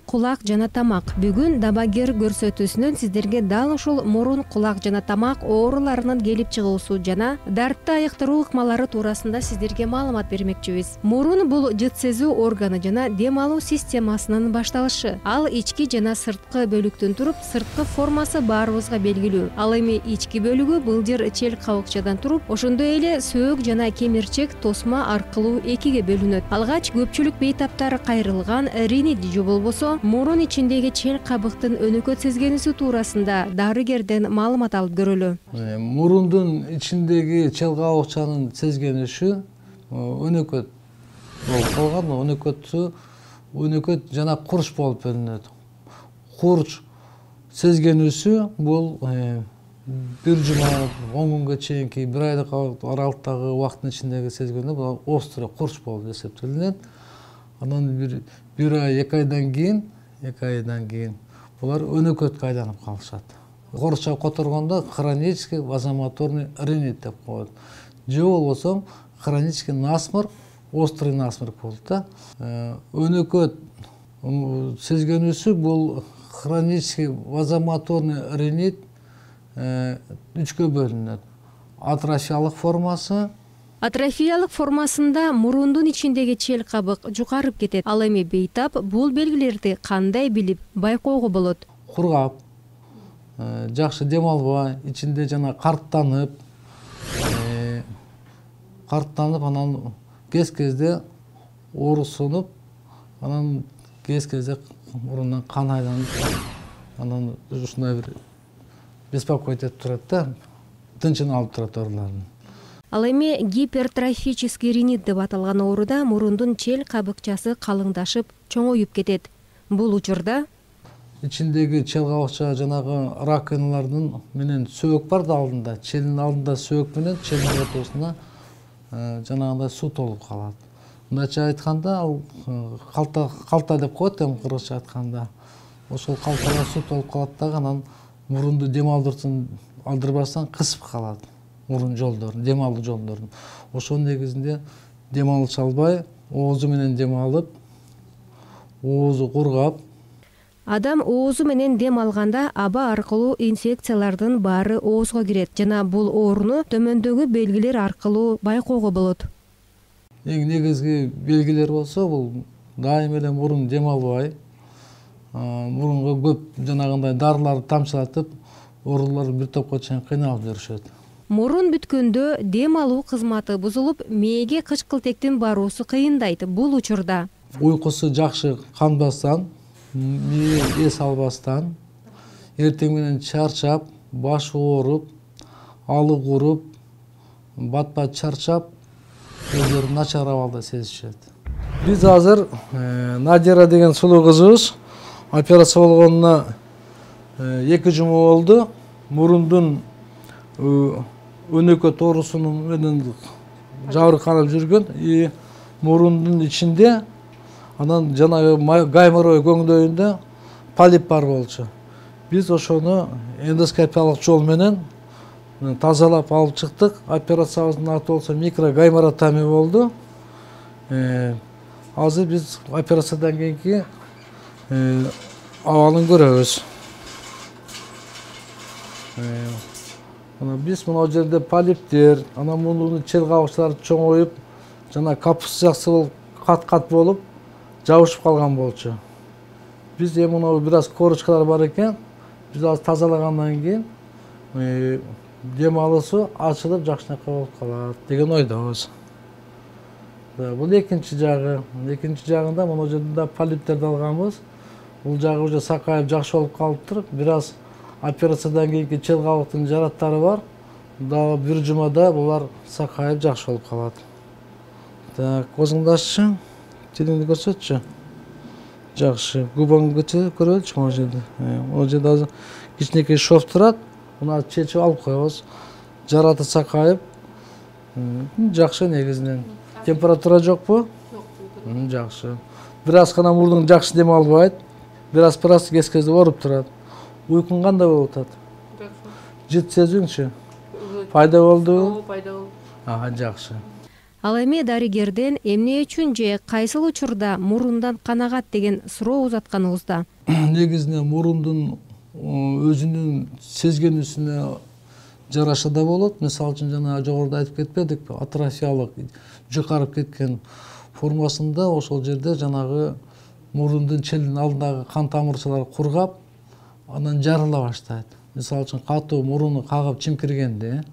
кулак жана тамак. Бүгүн дабагер көрсөтүүсүнөн сиздерге дал ушул мурун, кулак жана тамак ооруларынын келип чыгуусу жана дартты айыктыруу ыкмалары туурасында сиздерге маалымат бермекчибиз. Мурун бул жыт сезүү органы жана дем алуу системасынын башталышы. Ал ички жана сырткы бөлүктөн туруп, сырткы формасы баарыбызга белгилүү. Ал эми ички бөлүгү былжыр чел кабыкчадан туруп, ошондой эле сөөк жана кемирчек тосма аркылуу экиге бөлүнөт. Алгач көпчүлүк бейтаптар кайрылган ринит же болбосо мурун ичиндеги чел кабыктын өнөкөт сезгенүүсү туурасында дарыгерден маалымат алып көрөлү. Мурундун ичиндеги чел кабыкчанын сезгенүүсү өнөкөт болуп калган. Өнөкөт жана курч болуп бөлүнөт. Курч сезгенүүсү бул бир жума 10 күнгө чейинки бир айлык аралыктагы убакыттын ичиндеги сезгенүү бул острый курч болуп эсептелинет. Анан бир ай, 2 айдан кийин булар өнөкөткө айланып калышат. Орусча которгондо хронический вазомоторный ринит деп коет. Же болбосо хронический насморк, острый насморк болот да. Өнөкөт сезгенүүсү бул хронический вазомоторный ринит 3кө бөлүнөт. Атрофиялык формасы. Атрофиялык формасында мурундун ичиндеги чел кабык жукарып кетет. Ал эми бейтап бул белгилерди кандай билип байкоого болот? Кургап, жакшы дем албай, ичинде жана карттанып, анан кез-кезде оорусунуп, анан кез-кезде мурундан кан айланып, анан ушундай бир беспокоить этип турат да, тынчын алып турат оорулардын. Ал эми гипертрофический ринит деп аталган ооруда мурундун чел кабыкчасы калыңдашып, чоңоюп кетет. Бул учурда ичиндеги чел кабыкча жанагы раковиналардын менен сөөк бар да алдында, челдин алдында сөөк менен челдин ортосуна жанагындай суу толуп калат. Мындайча айтканда, ал калта деп коет эми кыргызча айтканда. Ошол калтага суу толуп калат дагы, анан мурунду дем алдырбастан кысып калат. Мурун жолдорун, дем алуу жолдорун. Ошонун негизинде дем алыша албай, оозу менен дем алып, оозу кургап. Адам оозу менен дем алганда аба аркылуу инфекциялардын баары оозго кирет жана бул ооруну төмөндөгү белгилер аркылуу байкоого болот. Эң негизги белгилер болсо, бул дайыма эле мурун дем албай, мурунга көп жанагындай дарыларды тамчылатып, оорулар бир топко чейин кыйналып жүрүшөт. Мурун бүткөндө дем алуу кызматы бузулуп, мээге кычкылтектин баруусу кыйындайт. Бул учурда уйкусу жакшы канбастан, мээ эс албастан, эртең менен чарчап, башы ооруп, алы куруп, бат-бат чарчап, өздөрүн начар абалда сезишет. Биз азыр Надира деген сулуу кызыбыз операция болгонуна 2 жума болду. Мурундун өнөкөт оорусунун менен жабырканып жүргөн, мурундун ичинде анан жанагы гайморой көңдөйүндө полип бар болчу. Биз ошону эндоскопиялык жол менен тазалап алып чыктык. Операциябыздын аты болсо микрогайморотомия болду. Азыр биз операциядан кийинки абалын көрөбүз. Биз мына жерде полиптер, анан мунун чел кабыкчалары чоңоюп, жана капуста жакшы болуп, кат-кат болуп, жабышып калган болчу. Биз эми мына бир аз корочкалар бар экен, биз азыр тазалагандан кийин дем алуусу ачылып жакшынакай болуп калат деген ойдобуз. Бул экинчи жагы. Экинчи жагында мына жерде полиптерди алганбыз. Бул жагы уже сакайып жакшы болуп калыптыр. Бир аз операциядан кийинки чел кабыктын жараттары бар. Дагы бир жумада булар сакайып жакшы болуп калат. Так, көзүңдү аччы. Тилиңди көрсөтчү. Жакшы. Губаңды көрөлүчү могу жерде. Могу жерде азыр кичинекей шов турат. Муну чечип алып коебуз. Жараты сакайып. Жакшы негизинен. Температура жокпу? Жок. Жакшы. Бир аз гана мурдуң жакшы дем албайт. Бир аз кез-кезде ооруп турат. Уйкуң кандай болуп атат? Жакшы. Жыт сезүүңчү? Пайда болду? Пайда болду. Жакшы. Ал эми дарыгерден эмне үчүн же кайсыл учурда мурундан канагат деген суроо узатканыбызда негизинен мурундун өзүнүн сезгенүүсүнө жараша да болот. Мисалы үчүн жана жогоруда айтып кетпедикпи, атрофиялык жукарып кеткен формасында ошол жерде жанагы мурундун челдин алдындагы кан тамырчалары кургап, анан жарыла баштайт. Мисалы үчүн катуу мурунду кагып чимкиргенде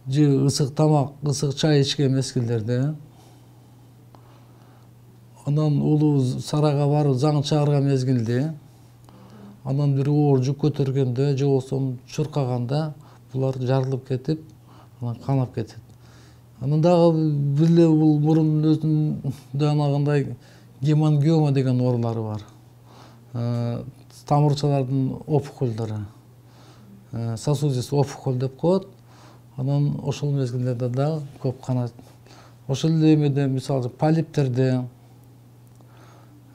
же ысык тамак, ысык чай ичкен мезгилдерде, анан улуу сарайга барып заң чыгарган мезгилде, анан бир оор жүк көтөргөндө же болбосо чуркаганда булар жарылып кетип, анан канап кетет. Анан дагы бир эле бул мурундун өзүндө анагындай гемангиома деген оорулары бар. Тамырчалардын опухолдору, сосудистый опухоль деп коет. Анан ошол мезгилдерде дагы көп канат. Ошол эле эмеде мисалы полиптерде,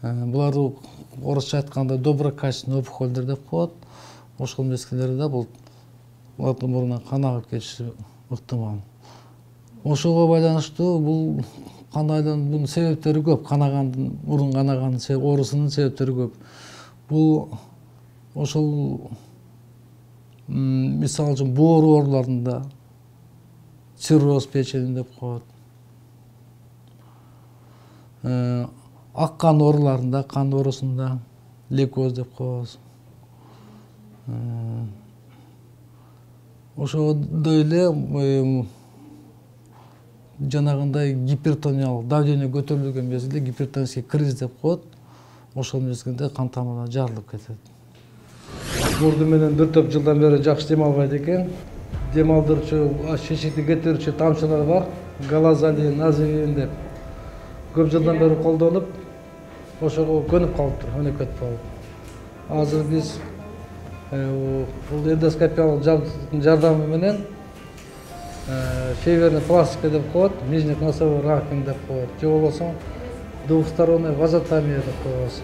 буларды орусча айтканда доброкачественный опухольдер деп коет. Ошол мезгилдерде булардын мурунан кан агып кетиши ыктымал. Ошого байланыштуу бул кандайдын себептери көп. Канагандын, мурун канаганын оорусунун себептери көп. Бул ошол мисалы үчүн боор ооруларында цирроз печени деп коет. Ак кан ооруларында, кан оорусунда лейкоз деп коебуз. Ошондой эле жанагындай гипертониялык давление көтөрүлгөн мезгилде гипертонический криз деп коет. Ошол мезгилде кан тамырлар жарылып кетет. Мурду менен бир топ жылдан бери жакшы дем албайт экен. Дем алдырчу, шишикти кетирүүчү тамчылар бар. Галазолин, називин деп. Көп жылдан бери колдонуп, ошого көнүп калыптыр, өнөкөт болуп. Азыр биз бул эндоскопиялык жабдыктын жардамы менен феверный пластика деп коет, нижне-носовой раковина деп коет. Же болбосо двухсторонняя вазотомия деп коебуз.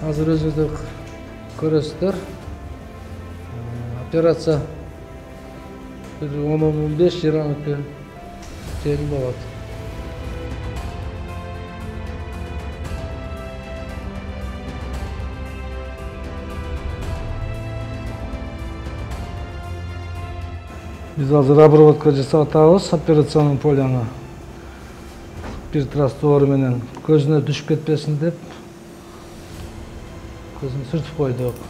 Азыр өзүңүздөр көрөсүздөр. Операция 10-15 минутка чейин болот. Биз азыр обработка жасап атабыз операционный поляны. Спирт раствору менен көзүнө түшүп кетпесин деп көзүн сүртүп койдук.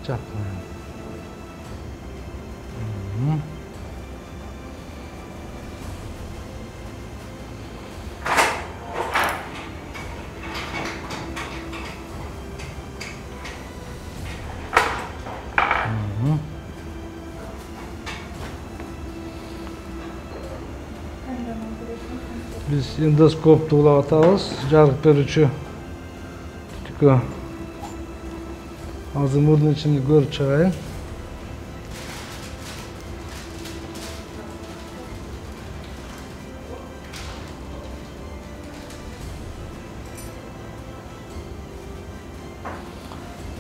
Жапкан. Biz endoskoptu ulап атабыз, жарык берүүчү түтүккө. Азыр мурдун ичин көрүп чыгайын.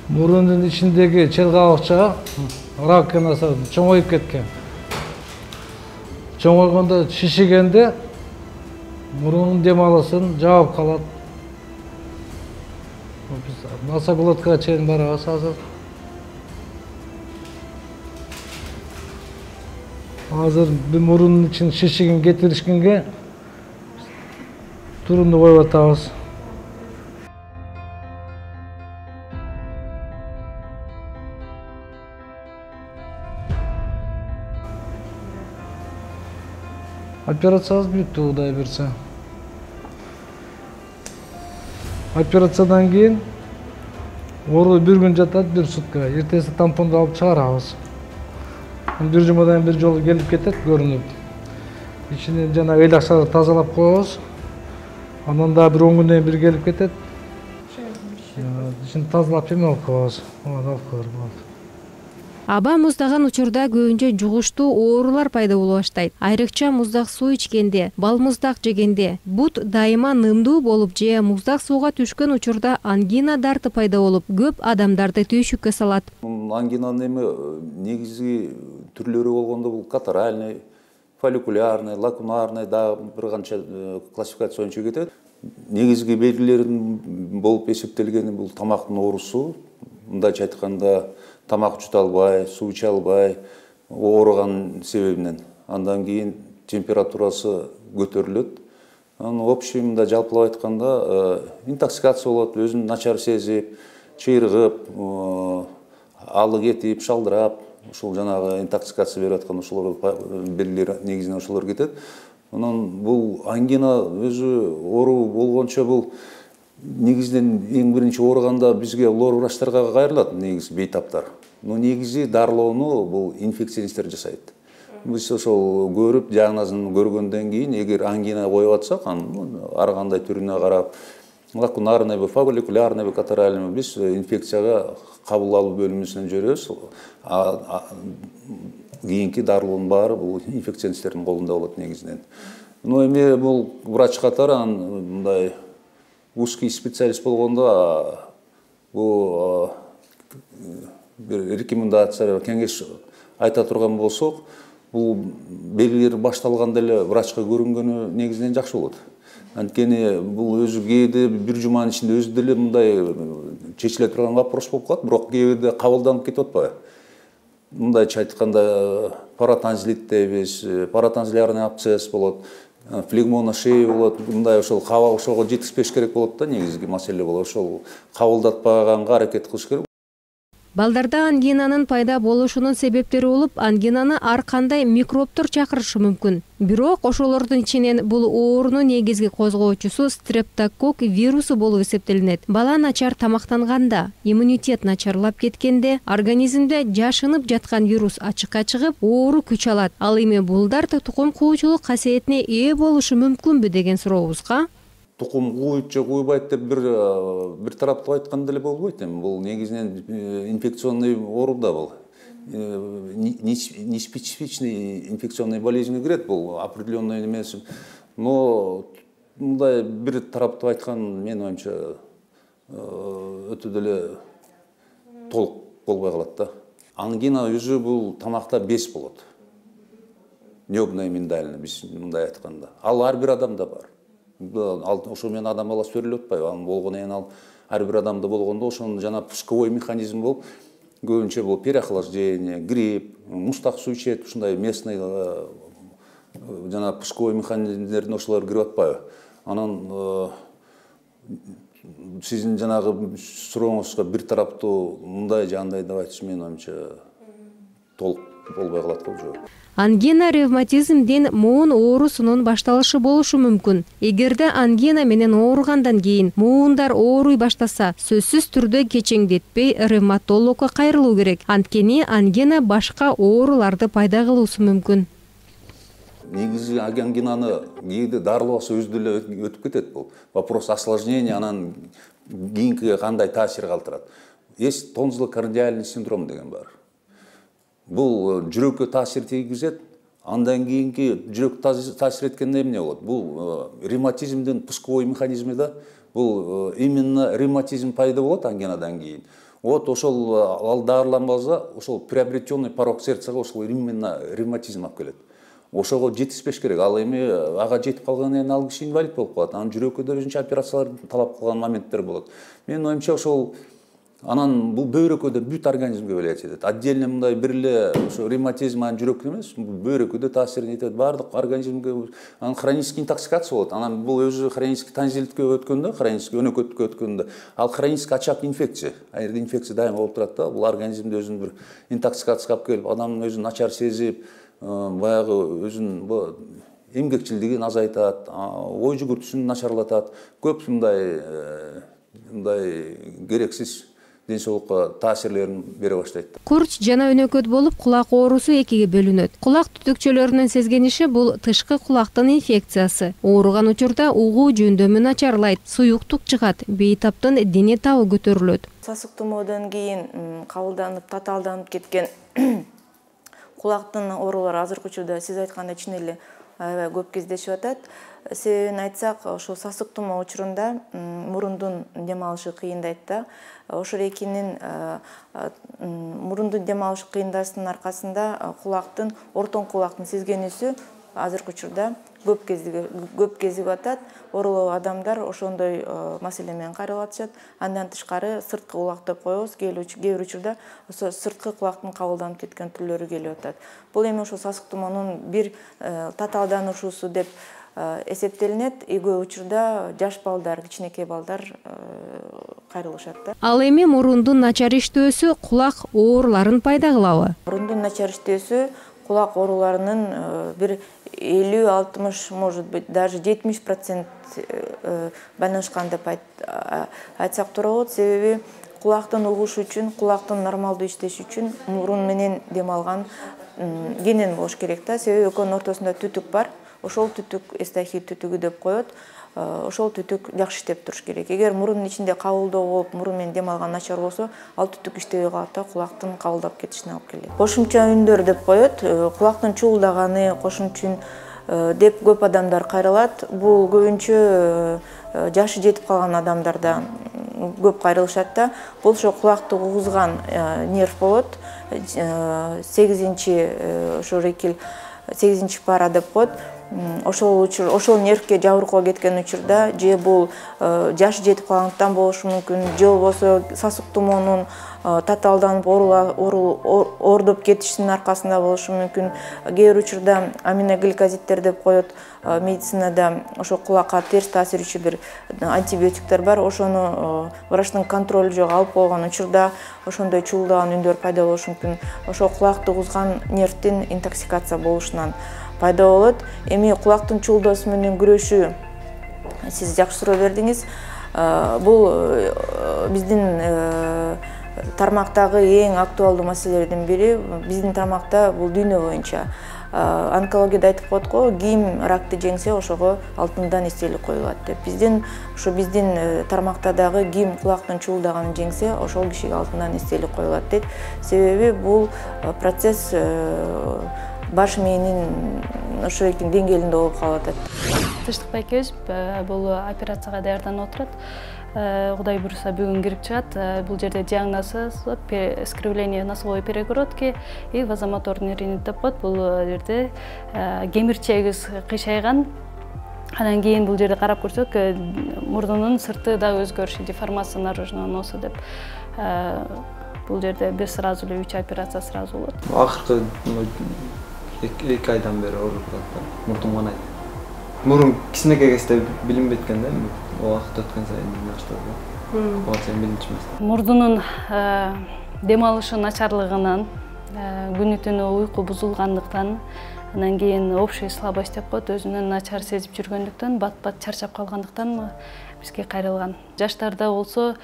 Мурундун ичиндеги чел кабыкча раковинасы чоңоюп кеткен. Чоңойгондо шишигенде мурунун дем алысын жаап калат. Носоглоткага чейин барабыз азыр. Азыр бир мурунун ичин шишигин кетиришкенге турунду коюп атабыз. Операциябыз бүттү, Кудай берсе. Операциядан кийин оору бир күн жатат, бир сутка. Эртеси тампонду алып чыгарабыз. Бир жумадан бир жолу келип кетет, көрүнүп. Ичинен жана ыйлакчаларды тазалап коебуз. Анан да бир 10 күндөн бир келип кетет. Ичин тазалап эме алып коебуз. Алып көрүп. Аба муздаган учурда көбүнчө жугуштуу оорулар пайда боло баштайт. Айрыкча муздак суу ичкенде, бал муздак жегенде, бут дайыма нымдуу болуп же муздак сууга түшкөн учурда ангина дарты пайда болуп, көп адамдарды түйшүккө салат. Ангинанын эми негизги түрлөрү болгондо бул катаральный, фолликулярный, лакунарный дагы бир канча классификация боюнча кетет. Негизги белгилерин болуп эсептелгени бул тамактын оорусу. Мындайча айтканда тамак жута албай, суу иче албай, ооруган себебинен. Андан кийин температурасы көтөрүлөт. В общем, жалпылап айтканда интоксикация болот, өзүн начар сезип, чыйрыгып, алы кетип, шалдырап, ушул жанагы интоксикация берип аткан ошолор белгилер негизинен ошолор кетет. Анан бул ангина өзү оору болгончо бул негизинен эң биринчи ооруганда бизге лор врачтарга кайрылат негизи бейтаптар. Но негизи дарылоону бул инфекционисттер жасайт. Биз ошол көрүп, диагнозун көргөндөн кийин, эгер ангина коюп атсак, ар кандай түрүнө карап, лакунарный, фолликулярный, катаральный, биз инфекцияга кабыл алуу бөлүмүнөн жөрөбүз. Кийинки дарылоонун баары бул инфекционисттердин колунда болот негизинен. Но эми бул врач катары мындай узкий специалист болгондо бул бир рекомендация, кеңеш айта турган болсок, бул белгилер башталганда эле врачка көрүнгөнү негизинен жакшы болот. Анткени бул өзү кээде бир жуманын ичинде өзү деле мындай чечиле турган вопрос болуп калат, бирок кээде кабылданып кетип атпайбы? Мындайча айтканда паратонзилит дейбиз, паратонзилярный абсцесс болот, флегмона шеи болот, мындай ошол ошого жетишпеш керек болот да, негизги маселе болот. Ошол кабылдатпаганга аракет кылыш керек. Балдарда ангинанын пайда болушунун себептери болуп, ангинаны ар кандай микробтор чакырышы мүмкүн. Бирок ошолордун ичинен бул оорунун негизги козгоочусу стрептококк вирусу болуп эсептелинет. Бала начар тамактанганда, иммунитет начарлап кеткенде, организмде жашынып жаткан вирус ачыкка чыгып, оору күч алат. Ал эми булдар тукум куучулук касиетине ээ болушу мүмкүнбү деген сурообузга Тукум кууйт же куйбайт деп бир тараптуу айткан деле болбойт. Бул негизинен инфекционный оору да бул. Неспецифичный инфекционный болезньге кирет, бул определенный эмес. Но мындай бир тараптуу айткан менин оюмча өтө деле толук болбой калат да. Ангина өзү бул тамакта без болот. Небное миндально биз мындай айтканда. Ал ар бир адамда бар. Ошо менен адам баласы төрөлүп атпайбы? Анын болгону ал ар бир адамда болгондо ошонун жана пусковой механизм болуп, көбүнчө бул переохлаждение, грипп, мустак суу ичет, ушундай местный жана пусковой механизмдердин ошолор кирип атпайбы? Анан сиздин жанагы сурооңузга бир тараптуу мындай же андай деп айтыш менин оюмча толук болбой калат го жооп. Ангина ревматизмдин муун оорусунун башталышы болушу мүмкүн. Эгерде ангина менен ооругандан кийин муундар ооруй баштаса, сөзсүз түрдө кечеңдетпей ревматологко кайрылуу керек. Анткени ангина башка ооруларды пайда кылуусу мүмкүн. Негизи ангинаны кээде дарылабаса өзү деле өтүп кетет бул. Вопрос осложнения, анан кийинкиге кандай таасир калтырат. Есть тонзилло-кардиальный синдром деген бар. Бул жүрөккө таасир тийгизет, андан кийинки жүрөк таасир эткенде эмне болот? Бул ревматизмдин пусковой механизми да, бул именно ревматизм пайда болот ангинадан кийин. Вот ошол ал дарыланбаса, ошол приобретенный порог сердцага ошол именно ревматизм алып келет. Ошого жетишпеш керек. Ал эми ага жетип калгандан кийин ал киши инвалид болуп калат. Анан жүрөккө да өзүнчө операциялар талап кылган моменттер болот. Менин оюмча ошол анан бул бөйрөккө да бүт организмге влиять этет. Отдельно мындай бир эле ошо ревматизм анан жүрөккө эмес, бөйрөккө да таасирин этет. Баардык организмге анан хронический интоксикация болот. Анан бул өзү хронический тонзиллитке өткөндө, хронический өнөкөткө өткөндө, ал хронический очаг инфекция. Ал инфекция дайыма болуп турат да. Бул организмде өзүнүн бир интоксикацияга алып келип, адамдын өзүн начар сезип, баягы өзүнүн эмгекчилдигин азайтат, ой жүгүртүүсүн начарлатат. Көп мындай керексиз денсаулыкка таасирлерин бере баштайт. Курч жана өнөкөт болуп, кулак оорусу экиге бөлүнөт. Кулак түтүкчөлөрүнүн сезгениши бул тышкы кулактын инфекциясы. Ооруган учурда угуу жөндөмү начарлайт, суюктук чыгат, бейтаптын дене табы көтөрүлөт. Сасык тумоодон кийин кабылданып, татаалданып кеткен кулактын оорулары азыркы учурда сиз айткандай чын эле аябай көп кездешип атат. Себебин айтсак, ошол сасык тумоо учурунда мурундун дем алышы кыйындайт да. Ошол экинин мурундун дем алышы кыйындашынын аркасында кулактын, ортон кулактын сезгенүүсү азыркы учурда көп кезигип атат. Оорулуу адамдар ошондой маселе менен кайрылып атышат. Андан тышкары сырткы кулак деп коебуз. Кээ бир учурда сырткы кулактын кабылданып кеткен түрлөрү келип атат. Бул эми ошо сасык тумоонун бир татаалдануусу деп эсептелинет. Экөө учурда жаш балдар, кичинекей балдар кайрылышат да. Ал эми мурундун начар иштөөсү кулак ооруларын пайда кылабы? Мурундун начар иштөөсү кулак ооруларынын бир 50-60, может быть, даже 70% байланышкан деп айтсак туура болот. Себеби кулактын угушу үчүн, кулактын нормалдуу иштеши үчүн мурун менен дем алган кенен болуш керек да. Себеби экөөнүн ортосунда түтүк бар. Ошол түтүк эстахил түтүгү деп коет. Ошол түтүк жакшы иштеп туруш керек. Эгер мурунун ичинде кабылдоо болуп, мурун менен дем алган начар болсо, ал түтүк иштебей калат да, кулактын кабылдап кетишине алып келет. Кошумча үндөр деп коет. Кулактын чуулдаганы, кошумча үн деп көп адамдар кайрылат. Бул көбүнчө жашы жетип калган адамдарда көп кайрылышат да. Бул ошо кулакты угузган нерв болот. 8-чи ошо 8-чи пара деп коет. Ошол нервке жабыркоо кеткен учурда же бул жашы жетип калгандыктан болушу мүмкүн, же болбосо сасык тумоонун татаалданып оордоп кетишинин аркасында болушу мүмкүн. Кээ бир учурда аминогликозидтер деп коет медицинада, ошо кулакка терс таасирүүчү бир антибиотиктер бар. Ошону врачтын контролу жок алып койгон учурда ошондой чуулдаган үндөр пайда болушу мүмкүн. Ошо кулакты угузган нервдин интоксикация болушунан пайда болот. Эми кулактын чуулдоосу менен күрөшүү, сиз жакшы суроо бердиңиз. Бул биздин тармактагы эң актуалдуу маселелердин бири. Биздин тармакта бул дүйнө боюнча онкологияда айтып коет го, ким ракты жеңсе, ошого алтындан эстелик коюлат деп. Биздин тармакта дагы ким кулактын чуулдаганын жеңсе, ошол кишиге алтындан эстелик коюлат дейт. Себеби бул процесс баш мээнин ошо эки деңгээлинде болуп калып атат. Тыштык байкебиз бул операцияга даярданып отурат. Кудай буюрса бүгүн кирип чыгат. Бул жерде диагнозу искривление носовой перегородки и вазомоторный ринит деп коет. Бул жерде кемирчегибиз кыйшайган. Анан кийин бул жерде карап көрсөк, мурдунун сырты да өзгөрүшү, деформация наружного носа деп. Бул жерде бир сразу эле 3 операция сразу болот. Акыркы 2 айдан бери ооруп атат. Мурдум гана. Мурун кичинекей кезде билинбей кеткен да, убакыт өткөн сайын баштады. Ошо сен билинчү эмес. Мурдунун дем алышы начарлыгынан, күнү түнү уйку бузулгандыктан, анан кийин общая слабость деп коет, өзүнөн начар сезип жүргөндүктөн, бат-бат чарчап калгандыктан бизге кайрылган. Жаштарда болсо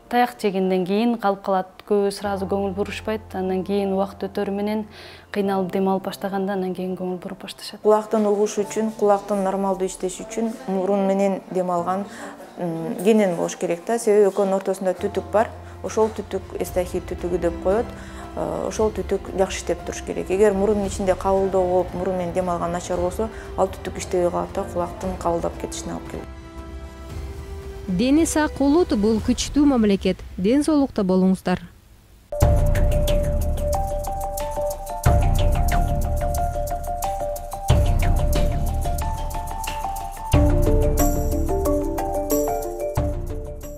таяк жегенден кийин калып калат, көбү сразу көңүл бурушпайт, андан кийин убакыт өтөрү менен кыйналып дем алып баштаганда андан кийин көңүл буруп башташат. Кулактын угушу үчүн, кулактын нормалдуу иштеши үчүн мурун менен дем алган кенен болуш керек да. Себеби экөөнүн ортосунда түтүк бар. Ошол түтүк эстахил түтүгү деп коет. Ошол түтүк жакшы иштеп туруш керек. Эгер мурунун ичинде кабылдоо болуп, мурун менен дем алган начар болсо, ал түтүк иштебей калат да, кулактын кабылдап кетишине алып келет. Дени сак улут бул күчтүү мамлекет. Ден соолукта болуңуздар.